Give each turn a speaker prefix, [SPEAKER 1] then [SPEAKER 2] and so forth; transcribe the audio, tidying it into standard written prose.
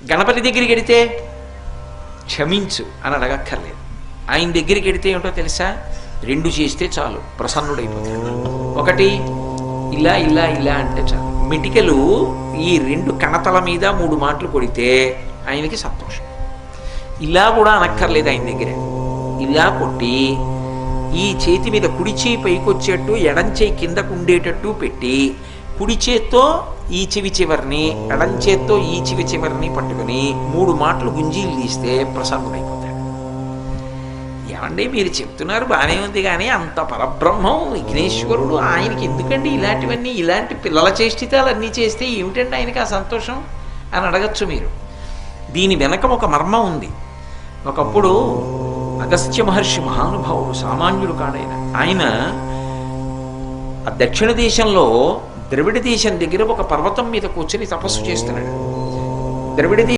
[SPEAKER 1] గణపతి దగ్గరికి వెడితే క్షమించు అని అడగక్కర్లేదు. ఆయన దగ్గరికి వెడితే ఏమిటో తెలుసా, రెండు చేస్తే చాలు, ప్రసన్నుడైపోతాడు. ఒకటి ఇలా ఇలా ఇలా అంటే చాలు, మిటికలు ఈ రెండు కణతల మీద 3 మాటలు కొడితే ఆయనకి సంతోషం. ఇలా కూడా అనక్కర్లేదు ఆయన దగ్గర. ఇలా కొట్టి ఈ చేతి మీద కుడి చేయి పైకొచ్చేట్టు ఎడం చేయి కిందకు ఉండేటట్టు పెట్టి కుడి చేత్తో ఈ చెవి చివరిని ఎడం చేత్తో ఈ చెవి చివరిని పట్టుకుని 3 మాటలు గుంజీలు తీస్తే ప్రసన్నుడైపోతాడు. ఏమండి మీరు చెప్తున్నారు బాగానే ఉంది, కానీ అంత పరబ్రహ్మం విఘ్నేశ్వరుడు, ఆయనకి ఎందుకండి ఇలాంటివన్నీ, ఇలాంటి పిల్లల చేష్టితాలు అన్నీ చేస్తే ఏమిటండి ఆయనకి ఆ సంతోషం అని అడగచ్చు మీరు. దీని వెనక ఒక మర్మం ఉంది. ఒకప్పుడు అగస్త్య మహర్షి మహానుభావుడు, సామాన్యుడు కాడైన ఆయన ఆ దక్షిణ దేశంలో ద్రవిడ దేశం దగ్గర ఒక పర్వతం మీద కూర్చొని తపస్సు చేస్తున్నాడు. ద్రవిడ